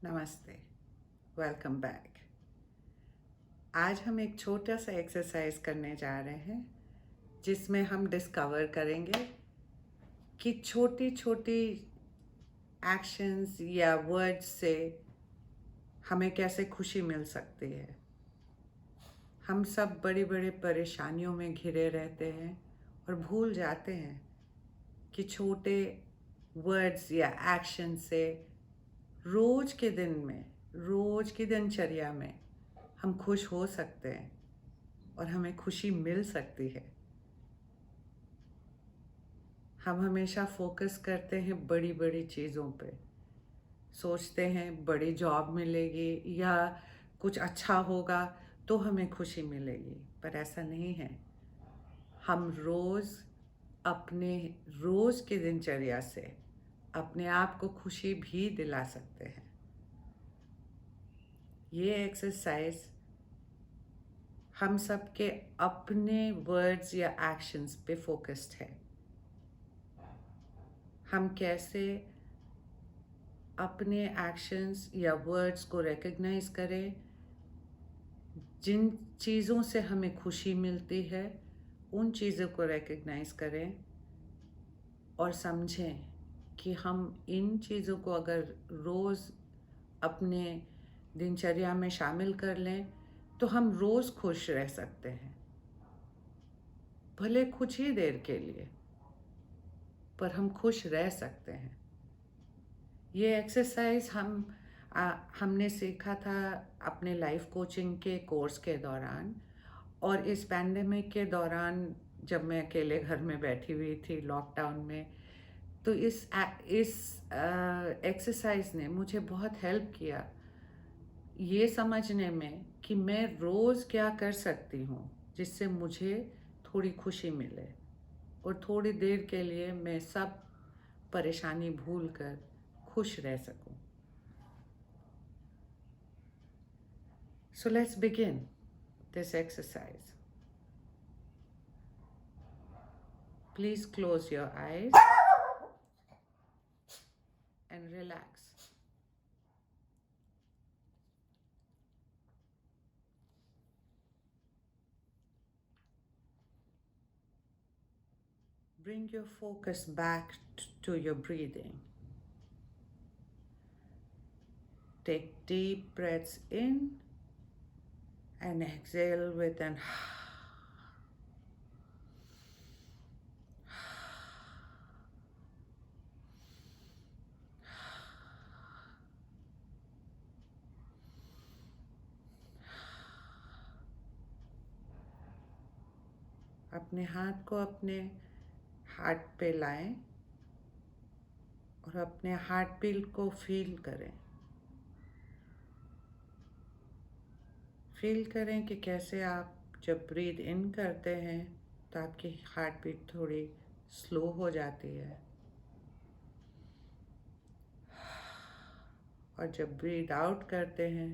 नमस्ते, welcome back. आज हम एक छोटा सा एक्सरसाइज करने जा रहे हैं जिसमें हम डिस्कवर करेंगे कि छोटी छोटी एक्शंस या वर्ड्स से हमें कैसे खुशी मिल सकती है। हम सब बड़ी बड़ी परेशानियों में घिरे रहते हैं और भूल जाते हैं कि छोटे वर्ड्स या एक्शन से रोज के दिन में, रोज की दिनचर्या में हम खुश हो सकते हैं और हमें खुशी मिल सकती है। हम हमेशा फोकस करते हैं बड़ी बड़ी चीज़ों पे, सोचते हैं बड़ी जॉब मिलेगी या कुछ अच्छा होगा तो हमें खुशी मिलेगी, पर ऐसा नहीं है। हम रोज़ अपने रोज़ की दिनचर्या से अपने आप को खुशी भी दिला सकते हैं। ये एक्सरसाइज हम सब के अपने वर्ड्स या एक्शंस पे फोकस्ड है। हम कैसे अपने एक्शंस या वर्ड्स को रिकग्नाइज करें, जिन चीज़ों से हमें खुशी मिलती है उन चीज़ों को रिकग्नाइज करें और समझें कि हम इन चीज़ों को अगर रोज़ अपने दिनचर्या में शामिल कर लें तो हम रोज़ खुश रह सकते हैं, भले कुछ ही देर के लिए, पर हम खुश रह सकते हैं। ये एक्सरसाइज हमने सीखा था अपने लाइफ कोचिंग के कोर्स के दौरान, और इस पैंडेमिक के दौरान जब मैं अकेले घर में बैठी हुई थी लॉकडाउन में, तो इस एक्सरसाइज ने मुझे बहुत हेल्प किया ये समझने में कि मैं रोज़ क्या कर सकती हूँ जिससे मुझे थोड़ी खुशी मिले और थोड़ी देर के लिए मैं सब परेशानी भूल कर खुश रह सकूं। So let's begin this exercise. Please close your eyes and relax. Bring your focus back to your breathing. Take deep breaths in and exhale with an अपने हाथ को अपने हार्ट पे लाएं और अपने हार्ट बीट को फील करें। फील करें कि कैसे आप जब ब्रीथ इन करते हैं तो आपकी हार्ट बीट थोड़ी स्लो हो जाती है, और जब ब्रीथ आउट करते हैं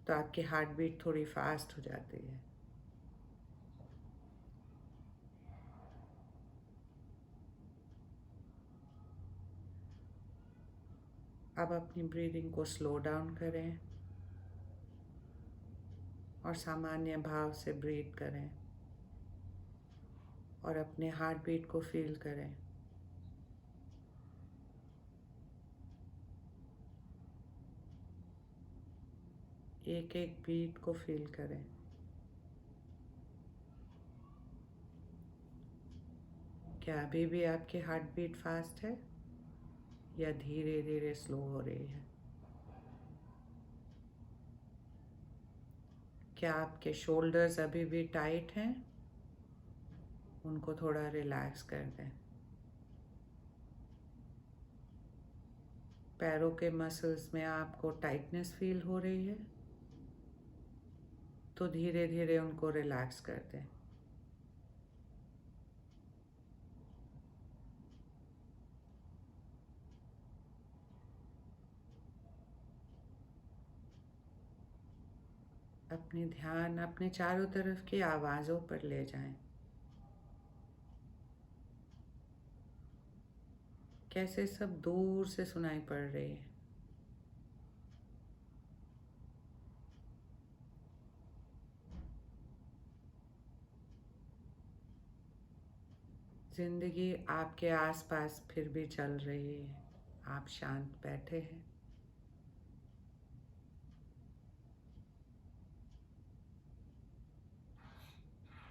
तो आपकी हार्ट बीट थोड़ी फास्ट हो जाती है। अब अपनी ब्रीदिंग को स्लो डाउन करें और सामान्य भाव से ब्रीथ करें और अपने हार्ट बीट को फील करें। एक एक बीट को फील करें। क्या अभी भी आपकी हार्ट बीट फास्ट है या धीरे धीरे स्लो हो रही है? क्या आपके शोल्डर्स अभी भी टाइट हैं? उनको थोड़ा रिलैक्स कर दें। पैरों के मसल्स में आपको टाइटनेस फील हो रही है तो धीरे धीरे उनको रिलैक्स कर दें। अपनी ध्यान अपने चारों तरफ की आवाज़ों पर ले जाएं। कैसे सब दूर से सुनाई पड़ रही है। जिंदगी आपके आसपास फिर भी चल रही है, आप शांत बैठे हैं।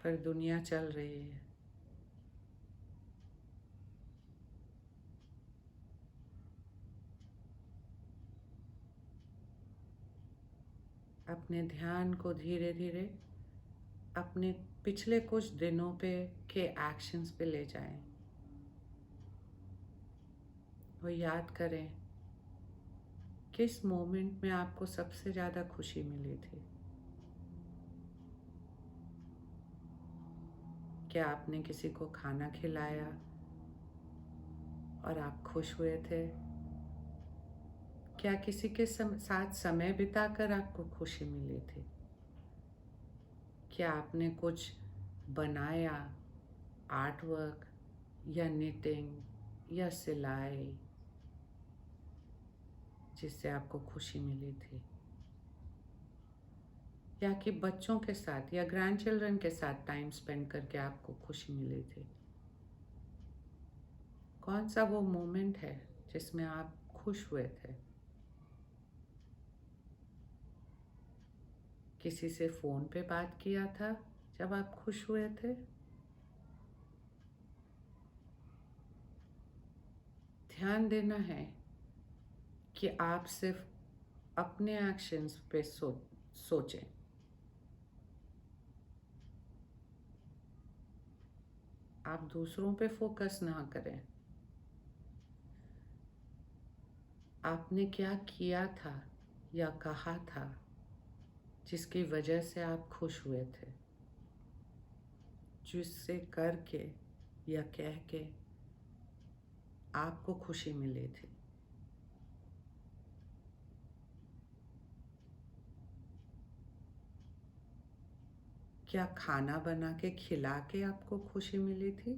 पर दुनिया चल रही है। अपने ध्यान को धीरे धीरे अपने पिछले कुछ दिनों पे के एक्शंस पे ले जाएं और याद करें किस मोमेंट में आपको सबसे ज़्यादा खुशी मिली थी। क्या आपने किसी को खाना खिलाया और आप खुश हुए थे? क्या किसी के साथ समय बिताकर आपको खुशी मिली थी? क्या आपने कुछ बनाया, आर्ट वर्क या निटिंग या सिलाई, जिससे आपको खुशी मिली थी? या कि बच्चों के साथ या ग्रैंड चिल्ड्रन के साथ टाइम स्पेंड करके आपको खुशी मिली थी? कौन सा वो मोमेंट है जिसमें आप खुश हुए थे? किसी से फ़ोन पे बात किया था जब आप खुश हुए थे? ध्यान देना है कि आप सिर्फ अपने एक्शंस पे सोचें। आप दूसरों पे फोकस ना करें। आपने क्या किया था या कहा था जिसकी वजह से आप खुश हुए थे, जिससे करके या कह के आपको खुशी मिली थी? क्या खाना बना के खिला के आपको खुशी मिली थी?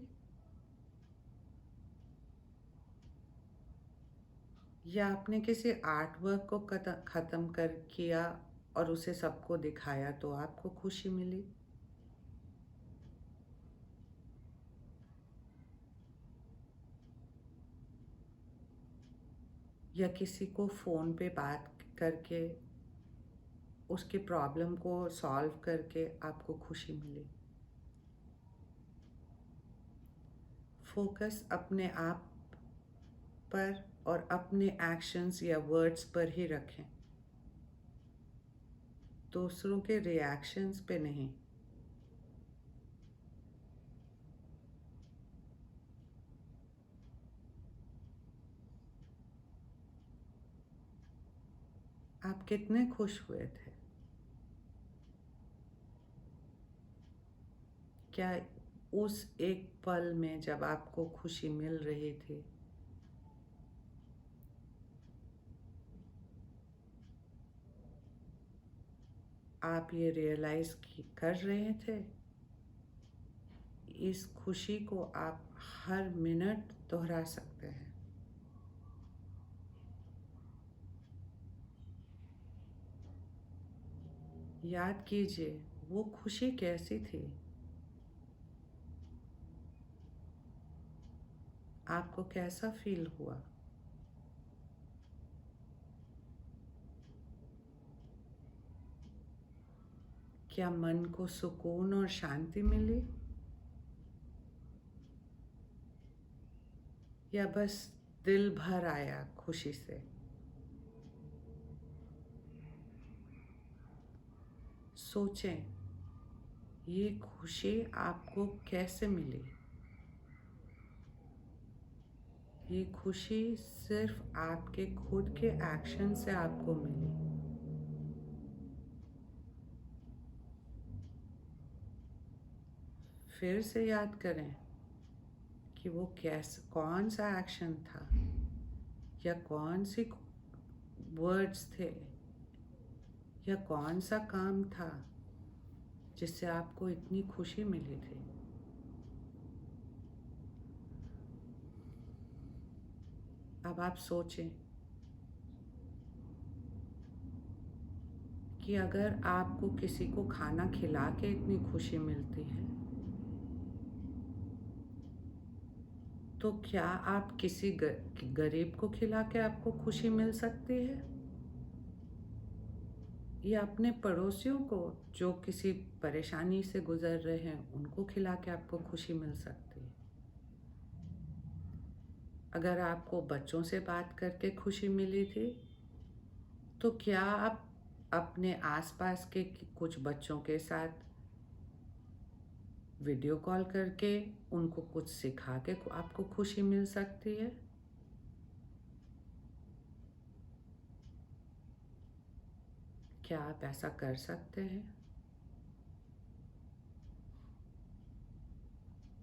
या आपने किसी आर्ट वर्क को ख़त्म कर किया और उसे सबको दिखाया तो आपको खुशी मिली? या किसी को फ़ोन पे बात करके उसकी प्रॉब्लम को सॉल्व करके आपको खुशी मिली? फोकस अपने आप पर और अपने एक्शंस या वर्ड्स पर ही रखें, दूसरों के रिएक्शंस पे नहीं। आप कितने खुश हुए थे? क्या उस एक पल में जब आपको खुशी मिल रही थी, आप ये रियलाइज़ कर रहे थे इस खुशी को आप हर मिनट दोहरा सकते हैं? याद कीजिए वो खुशी कैसी थी? आपको कैसा फील हुआ? क्या मन को सुकून और शांति मिली या बस दिल भर आया खुशी से? सोचें ये खुशी आपको कैसे मिली? ये खुशी सिर्फ आपके खुद के एक्शन से आपको मिली। फिर से याद करें कि वो कौन सा एक्शन था या कौन सी वर्ड्स थे या कौन सा काम था जिससे आपको इतनी खुशी मिली थी। अब आप सोचें कि अगर आपको किसी को खाना खिला के इतनी खुशी मिलती है तो क्या आप किसी गरीब को खिला के आपको खुशी मिल सकती है, या अपने पड़ोसियों को जो किसी परेशानी से गुजर रहे हैं उनको खिला के आपको खुशी मिल सकती है? अगर आपको बच्चों से बात करके खुशी मिली थी, तो क्या आप अपने आसपास के कुछ बच्चों के साथ वीडियो कॉल करके उनको कुछ सिखा के आपको खुशी मिल सकती है? क्या आप ऐसा कर सकते हैं?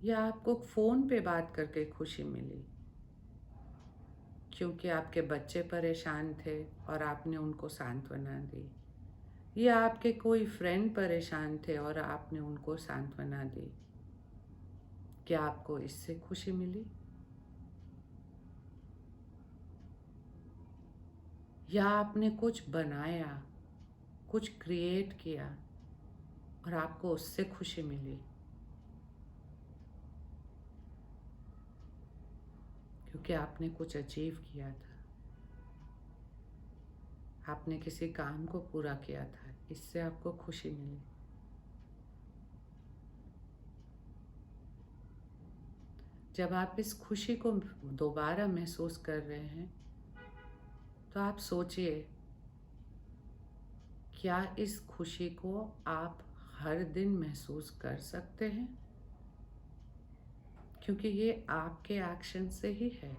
या आपको फ़ोन पे बात करके खुशी मिली क्योंकि आपके बच्चे परेशान थे और आपने उनको सांत्वना दी, या आपके कोई फ्रेंड परेशान थे और आपने उनको सांत्वना दी? क्या आपको इससे खुशी मिली? या आपने कुछ बनाया, कुछ क्रिएट किया और आपको उससे खुशी मिली क्योंकि आपने कुछ अचीव किया था, आपने किसी काम को पूरा किया था, इससे आपको खुशी मिली? जब आप इस खुशी को दोबारा महसूस कर रहे हैं, तो आप सोचिए, क्या इस खुशी को आप हर दिन महसूस कर सकते हैं? क्योंकि ये आपके एक्शन से ही है,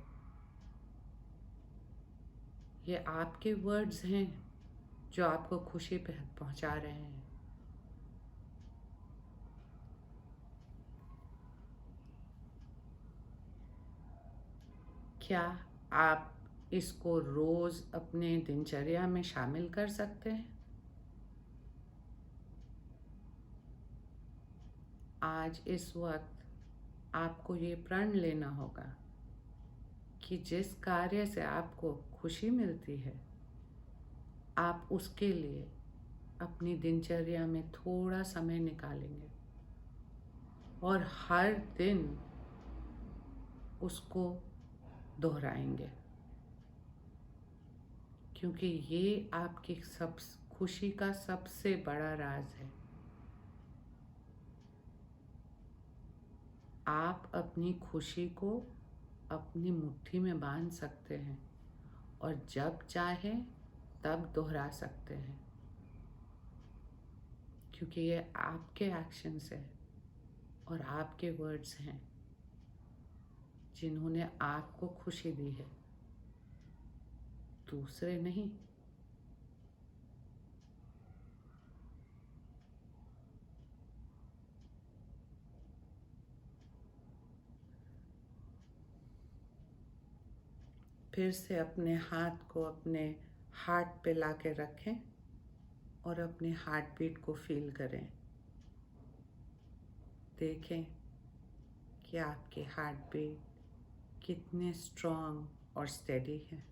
ये आपके वर्ड्स हैं जो आपको खुशी पहुंचा रहे हैं। क्या आप इसको रोज अपने दिनचर्या में शामिल कर सकते हैं? आज इस वक्त आपको ये प्रण लेना होगा कि जिस कार्य से आपको खुशी मिलती है, आप उसके लिए अपनी दिनचर्या में थोड़ा समय निकालेंगे और हर दिन उसको दोहराएंगे, क्योंकि ये आपकी खुशी का सबसे बड़ा राज है। आप अपनी खुशी को अपनी मुट्ठी में बांध सकते हैं और जब चाहें तब दोहरा सकते हैं, क्योंकि ये आपके एक्शंस हैं और आपके वर्ड्स हैं जिन्होंने आपको खुशी दी है, दूसरे नहीं। फिर से अपने हाथ को अपने हार्ट पे ला के रखें और अपने हार्ट बीट को फील करें। देखें कि आपके हार्ट बीट कितने स्ट्रॉन्ग और स्टेडी हैं,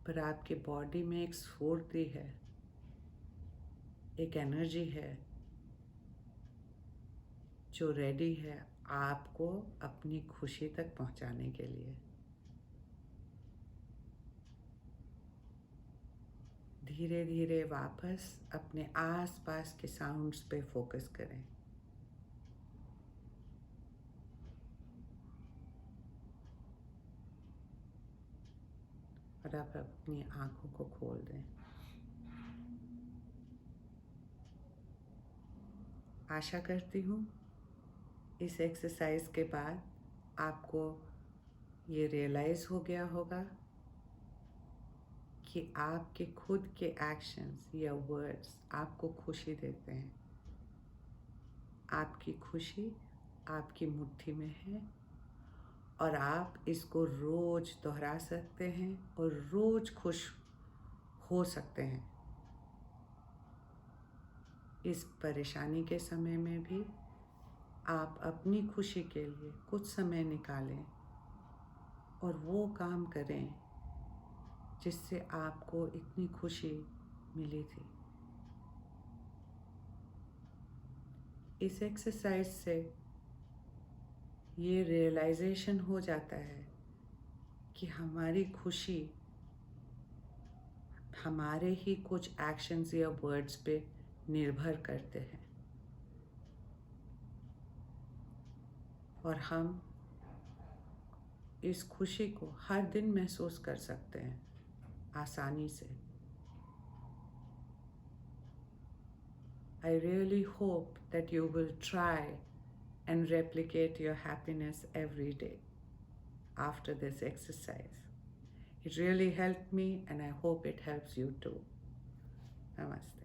पर आपकी बॉडी में एक स्फूर्ति है, एक एनर्जी है जो रेडी है आपको अपनी खुशी तक पहुंचाने के लिए। धीरे धीरे वापस अपने आसपास के साउंड्स पे फोकस करें। और आप अपनी आंखों को खोल दें। आशा करती हूँ इस एक्सरसाइज के बाद आपको ये रियलाइज़ हो गया होगा कि आपके खुद के एक्शंस या वर्ड्स आपको खुशी देते हैं। आपकी खुशी आपकी मुट्ठी में है और आप इसको रोज दोहरा सकते हैं और रोज खुश हो सकते हैं। इस परेशानी के समय में भी आप अपनी खुशी के लिए कुछ समय निकालें और वो काम करें जिससे आपको इतनी खुशी मिली थी। इस एक्सरसाइज से ये रियलाइजेशन हो जाता है कि हमारी खुशी हमारे ही कुछ एक्शंस या वर्ड्स पे निर्भर करते हैं और हम इस खुशी को हर दिन महसूस कर सकते हैं आसानी से। I really hope that you will try and replicate your happiness every day after this exercise. It really helped me and I hope it helps you too. Namaste.